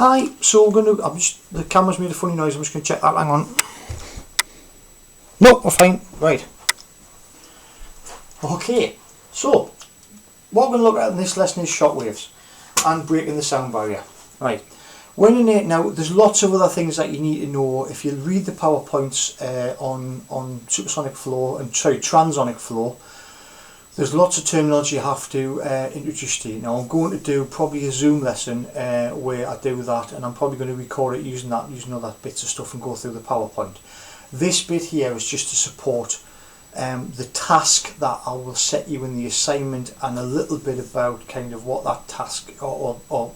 Hi, so we're going to, the camera's made a funny noise, I'm just going to check that, hang on. No, we're fine, right. Okay, so, what we're going to look at in this lesson is shockwaves and breaking the sound barrier. Right, when in it now, there's lots of other things that you need to know. If you read the PowerPoints on supersonic flow, and sorry, transonic flow, there's lots of terminology you have to introduce to you. Now I'm going to do probably a Zoom lesson where I do that, and I'm probably going to record it using other bits of stuff and go through the PowerPoint. This bit here is just to support the task that I will set you in the assignment, and a little bit about kind of what that task or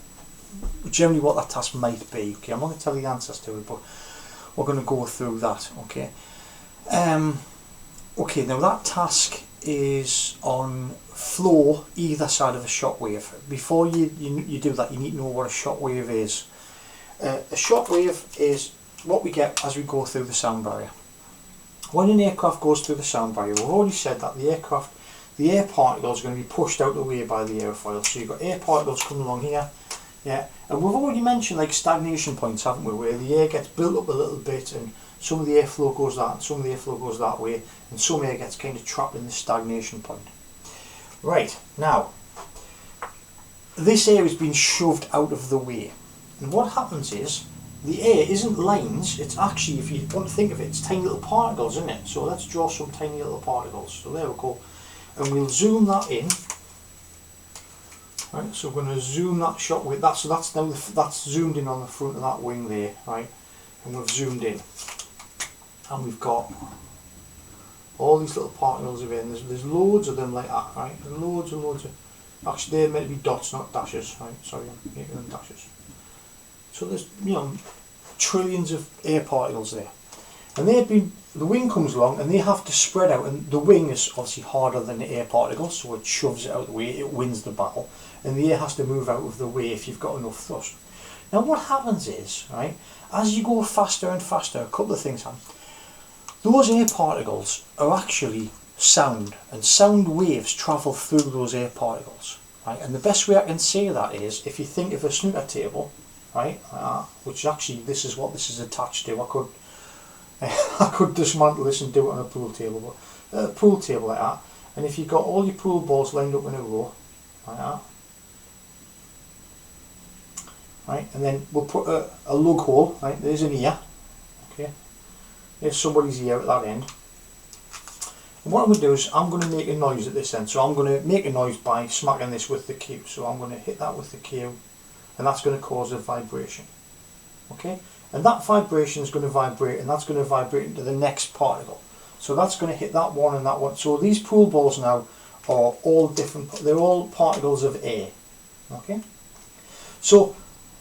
generally what that task might be. Okay, I'm not going to tell you the answers to it, but we're going to go through that. Okay. Okay, now that task is on flow either side of a shockwave. Before you do that, you need to know what a shockwave is. A shockwave is what we get as we go through the sound barrier. When an aircraft goes through the sound barrier, we've already said that the air particles are going to be pushed out of the way by the airfoil. So you've got air particles coming along here, yeah, and we've already mentioned like stagnation points, haven't we, where the air gets built up a little bit and some of the airflow goes that and some of the airflow goes that way, and some air gets kind of trapped in the stagnation point. Right, now this air has been shoved out of the way, and what happens is the air isn't lines, it's actually, if you want to think of it, it's tiny little particles, isn't it? So let's draw some tiny little particles. So there we go, and we'll zoom that in. Right, so we're going to zoom that shot with that, so that's zoomed in on the front of that wing there, right? And we've zoomed in, and we've got all these little particles of air, and there's loads of them like that, right? There's loads and loads of, actually they're meant to be dots, not dashes, right? Sorry, I'm making them dashes. So there's, trillions of air particles there, and the wing comes along and they have to spread out, and the wing is obviously harder than the air particles, so it shoves it out of the way, it wins the battle, and the air has to move out of the way if you've got enough thrust. Now what happens is, right, as you go faster and faster, a couple of things happen. Those air particles are actually sound, and sound waves travel through those air particles, right? And the best way I can say that is, if you think of a snooker table, right, which actually this is what this is attached to. I could dismantle this and do it on a pool table, but a pool table like that, and if you've got all your pool balls lined up in a row, like that, right, and then we'll put a lug hole, right, there's an ear, okay, there's somebody's ear at that end, and what I'm going to do is I'm going to make a noise at this end, so I'm going to make a noise by smacking this with the cue, so I'm going to hit that with the cue, and that's going to cause a vibration, okay, and that vibration is going to vibrate, and that's going to vibrate into the next particle, so that's going to hit that one and that one. So these pool balls now are all different, they're all particles of air, okay, so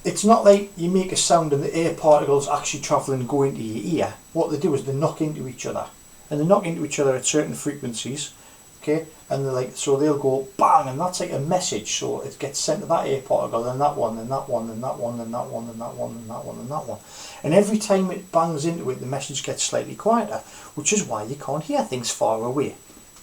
it's not like you make a sound and the air particles actually travel and go into your ear. What they do is they knock into each other, and they knock into each other at certain frequencies, okay, and they're like, so they'll go bang, and that's like a message, so it gets sent to that air particle, and that one, and that one, and that one, and that one, and that one, and that one, and that one, and every time it bangs into it, the message gets slightly quieter, which is why you can't hear things far away.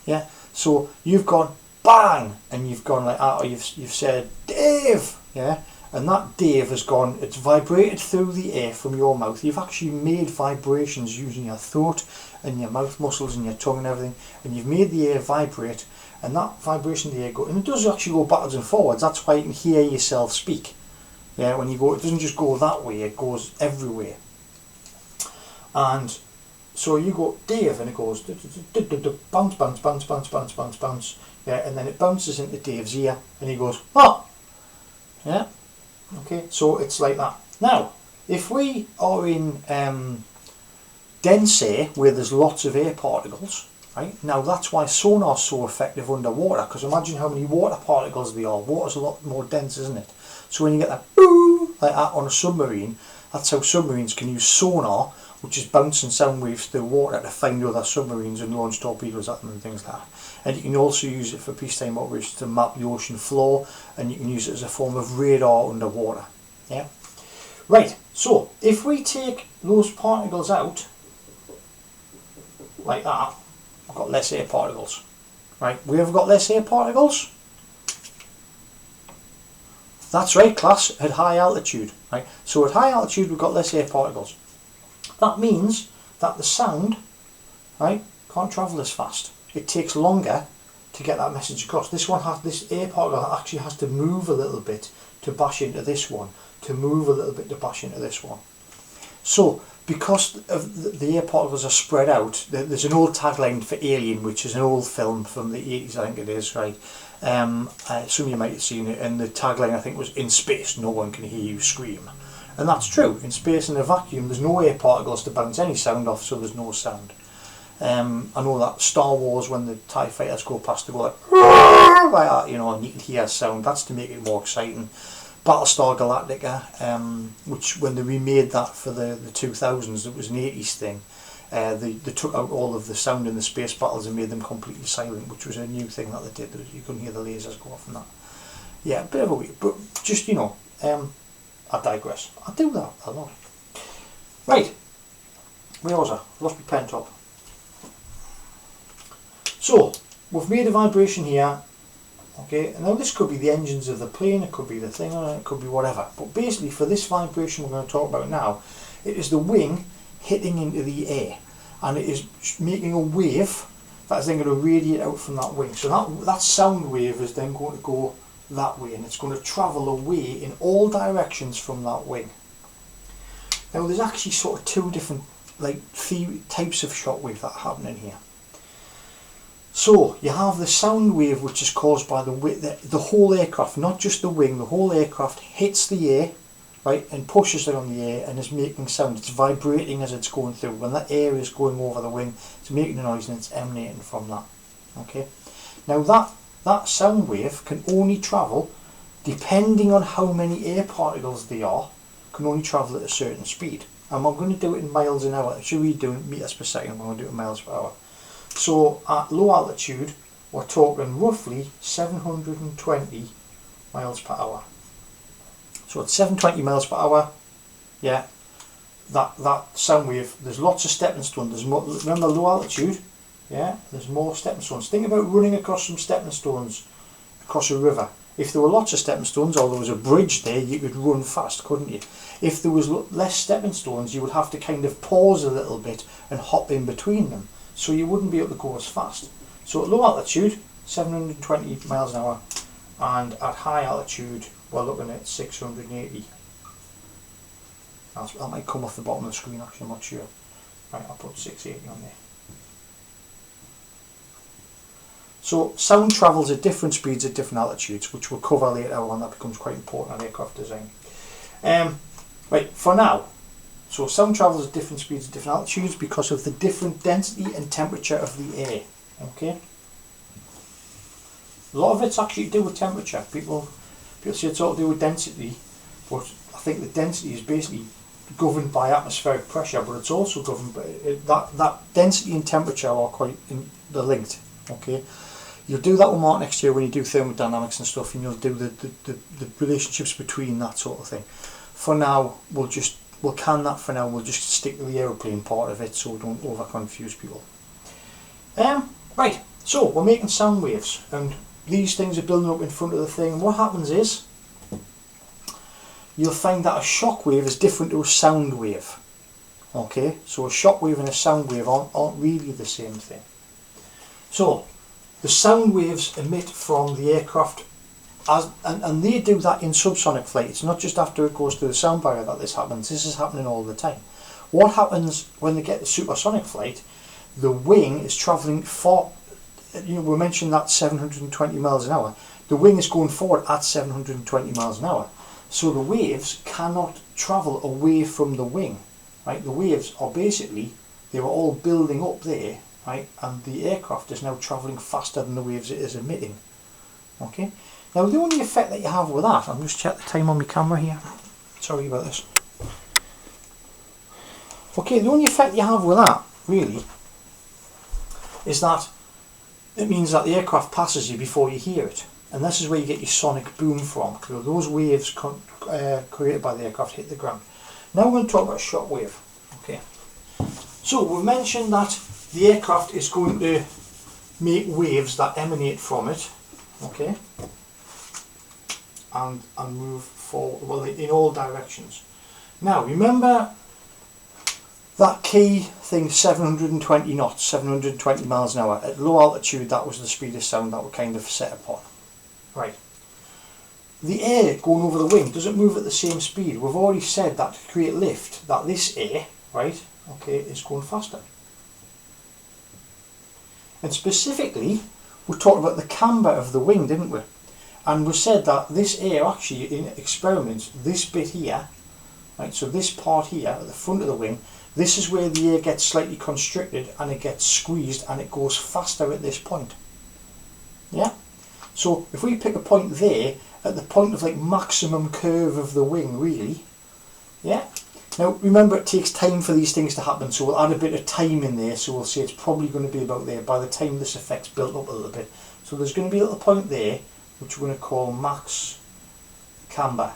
Yeah, so you've gone bang, and you've gone like that, or you've said Dave, yeah, and that Dave has gone, it's vibrated through the air from your mouth. You've actually made vibrations using your throat and your mouth muscles and your tongue and everything, and you've made the air vibrate, and that vibration of the air and it does actually go backwards and forwards. That's why you can hear yourself speak. Yeah, when you go, it doesn't just go that way, it goes everywhere. And so you go Dave, and it goes bounce, bounce, bounce, bounce, bounce, bounce, bounce, yeah, and then it bounces into Dave's ear, and he goes, oh, yeah. Okay, so it's like that. Now, if we are in dense air where there's lots of air particles, right? Now that's why sonar is so effective underwater, because imagine how many water particles there are. Water's a lot more dense, isn't it? So when you get that boo like that on a submarine, that's how submarines can use sonar, which is bouncing sound waves through water to find other submarines and launch torpedoes at them and things like that. And you can also use it for peacetime operations to map the ocean floor, and you can use it as a form of radar underwater. Yeah. Right, so if we take those particles out, like that, I've got less air particles. Right, we have got less air particles. That's right, class, at high altitude. Right? So at high altitude we've got less air particles. That means that the sound, right, can't travel as fast. It takes longer to get that message across. This air particle actually has to move a little bit to bash into this one, to move a little bit to bash into this one. So because of the air particles are spread out, there's an old tagline for Alien, which is an old film from the 80s, I think it is, right? Some of you might have seen it, and the tagline I think was, "In space no one can hear you scream." And that's true. In space, in a vacuum, there's no air particles to bounce any sound off, so there's no sound. I know that Star Wars, when the TIE fighters go past, they go like that, you know, and you can hear sound. That's to make it more exciting. Battlestar Galactica, which when they remade that for the 2000s, it was an 80s thing. They took out all of the sound in the space battles and made them completely silent, which was a new thing that they did. You couldn't hear the lasers go off and that. Yeah, a bit of a weird, but just, you know, I digress. I do that a lot. Right, where was I? Lost my pen top. So, we've made a vibration here. Okay, now this could be the engines of the plane, it could be the thing on it, it could be whatever. But basically for this vibration we're going to talk about now, it is the wing hitting into the air. And it is making a wave that is then going to radiate out from that wing. So that sound wave is then going to go that way, and it's going to travel away in all directions from that wing. Now there's actually sort of two different types of shockwave that are happening here. So you have the sound wave, which is caused by the whole aircraft, not just the wing. The whole aircraft hits the air, right, and pushes it on the air and is making sound. It's vibrating as it's going through. When that air is going over the wing, it's making a noise and it's emanating from that. Okay. Now that sound wave can only travel, depending on how many air particles they are, can only travel at a certain speed. And I'm going to do it in miles an hour. Should we do it in meters per second? I'm going to do it in miles per hour. So at low altitude, we're talking roughly 720 miles per hour. So at 720 miles per hour, yeah, that sound wave, there's lots of stepping stones. There's more, remember low altitude, yeah, there's more stepping stones. Think about running across some stepping stones across a river. If there were lots of stepping stones, or there was a bridge there, you could run fast, couldn't you? If there was less stepping stones, you would have to kind of pause a little bit and hop in between them. So you wouldn't be able to go as fast. So at low altitude, 720 miles an hour, and at high altitude, we're looking at 680. That might come off the bottom of the screen, actually, I'm not sure. Right, I'll put 680 on there. So sound travels at different speeds at different altitudes, which we'll cover later on. That becomes quite important in aircraft design. Right, for now, so sound travels at different speeds at different altitudes because of the different density and temperature of the air. Okay. A lot of it's actually to do with temperature. People say it's all to do with density, but I think the density is basically governed by atmospheric pressure, but it's also governed by that density and temperature are quite they're linked. Okay. You'll do that with Mark next year when you do thermodynamics and stuff, and you'll do the relationships between that sort of thing. For now, we'll can that for now. We'll just stick to the aeroplane part of it, so we don't over confuse people. Right, so we're making sound waves, and these things are building up in front of the thing. What happens is you'll find that a shock wave is different to a sound wave. Okay, so a shock wave and a sound wave aren't really the same thing. So the sound waves emit from the aircraft, and they do that in subsonic flight. It's not just after it goes through the sound barrier that this happens. This is happening all the time. What happens when they get to supersonic flight? The wing is travelling for, we mentioned that 720 miles an hour. The wing is going forward at 720 miles an hour. So the waves cannot travel away from the wing. Right? The waves are basically, they were all building up there, right? And the aircraft is now travelling faster than the waves it is emitting. Okay. Now the only effect that you have with that, I'm just check the time on my camera here. Sorry about this. Okay, the only effect you have with that, really, is that it means that the aircraft passes you before you hear it. And this is where you get your sonic boom from, because those waves created by the aircraft hit the ground. Now we're going to talk about shock wave. Okay. So we've mentioned that the aircraft is going to make waves that emanate from it. Okay. and move forward, well, in all directions. Now remember that key thing, 720 knots, 720 miles an hour. At low altitude, that was the speed of sound that we're kind of set upon. Right. The air going over the wing doesn't move at the same speed. We've already said that to create lift, that this air, right, okay, is going faster. And specifically, we talked about the camber of the wing, didn't we? And we said that this air actually, in experiments, this bit here, right, so this part here at the front of the wing, this is where the air gets slightly constricted and it gets squeezed and it goes faster at this point. Yeah? So if we pick a point there, at the point of like maximum curve of the wing, really, yeah? Now remember, it takes time for these things to happen, so we'll add a bit of time in there, so we'll say it's probably going to be about there by the time this effect's built up a little bit. So there's going to be a little point there, which we're going to call max camber.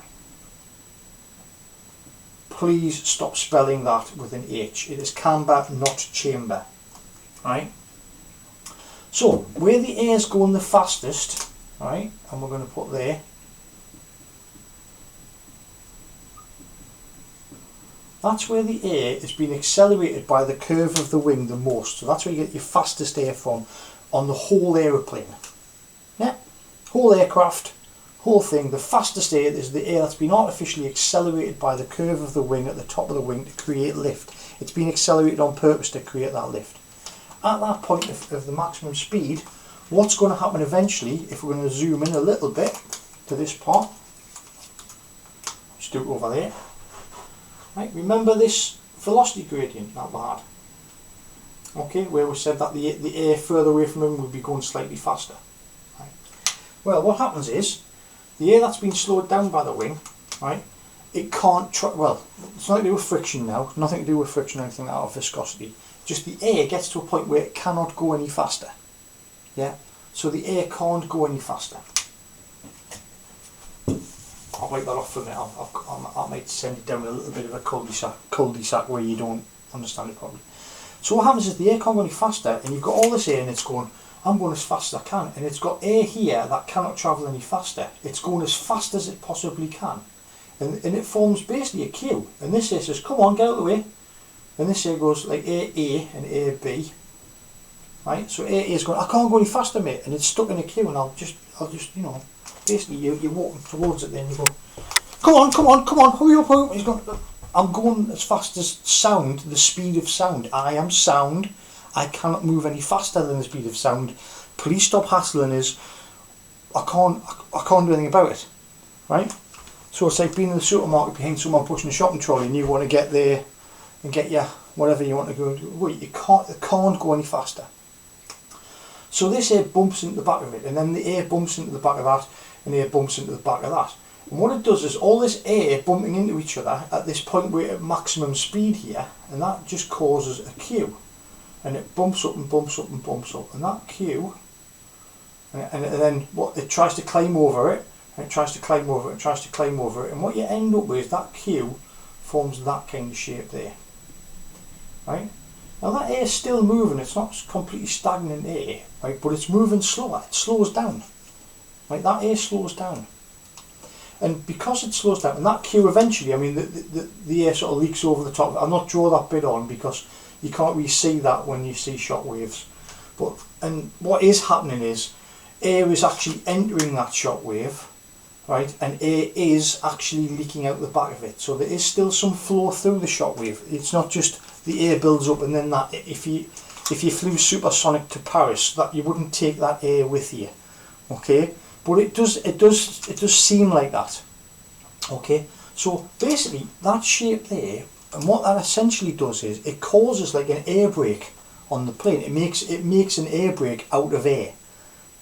Please stop spelling that with an H. It is camber, not chamber. Right? So, where the air is going the fastest, right, and we're going to put there, that's where the air is being accelerated by the curve of the wing the most. So that's where you get your fastest air from on the whole aeroplane. Yeah? Whole aircraft, whole thing, the fastest air is the air that's been artificially accelerated by the curve of the wing at the top of the wing to create lift. It's been accelerated on purpose to create that lift. At that point of the maximum speed, what's going to happen eventually, if we're going to zoom in a little bit to this part, just do it over there. Right, remember this velocity gradient that we had, okay, where we said that the air further away from him would be going slightly faster. Right. Well, what happens is, the air that's been slowed down by the wing, right, it can't, well, it's nothing to do with friction now, nothing to do with friction or anything out of viscosity, just the air gets to a point where it cannot go any faster. Yeah, so the air can't go any faster. I'll wipe that off for a minute. I might send it down a little bit of a cul-de-sac where you don't understand it properly. So what happens is the air can't go any faster, and you've got all this air and it's going, I'm going as fast as I can, and it's got air here that cannot travel any faster. It's going as fast as it possibly can, and it forms basically a queue, and this air says, come on, get out of the way, and this air goes like air A and air B, right? So air A is going, I can't go any faster, mate, and it's stuck in a queue, and I'll just you know, basically you're walking towards it, then you go, come on, hurry up, he's going, I'm going as fast as sound, the speed of sound. I am sound, I cannot move any faster than the speed of sound. Please stop hassling us. I can't do anything about it, right? So it's like being in the supermarket behind someone pushing a shopping trolley, and you want to get there and get your whatever you want to go. Wait, it can't go any faster. So this air bumps into the back of it, and then the air bumps into the back of that, and the air bumps into the back of that. And what it does is all this air bumping into each other at this point we're at maximum speed here, and that just causes a queue. And it bumps up and bumps up and bumps up, and that queue, and then what it tries to climb over it, and it tries to climb over it, and tries to climb over it, and what you end up with is that queue forms that kind of shape there. Right? Now that air is still moving, it's not completely stagnant air, right? But it's moving slower, it slows down. Right? That air slows down. And because it slows down, and that queue eventually, I mean, the air sort of leaks over the top. I'll not draw that bit on because you can't really see that when you see Shockwaves. And what is happening is, air is actually entering that shockwave, right? And air is actually leaking out the back of it. So there is still some flow through the shockwave. It's not just the air builds up and then that, if you flew supersonic to Paris, that you wouldn't take that air with you, okay? But it does seem like that, okay? So basically that shape there, and what that essentially does is it causes like an air brake on the plane. It makes an air brake out of air,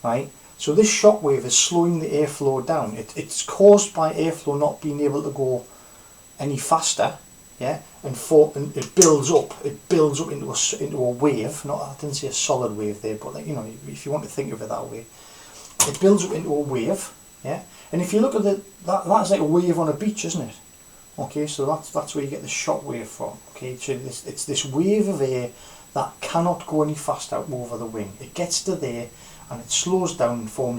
right? So this shockwave is slowing the airflow down. It's caused by airflow not being able to go any faster, yeah, and it builds up into a wave. Not, I didn't say a solid wave there, but like, you know, if you want to think of it that way, it builds up into a wave, yeah. And if you look at that's like a wave on a beach, isn't it? Okay, so that's where you get the shock wave from. Okay, so it's this wave of air that cannot go any faster over the wing. It gets to there and it slows down and forms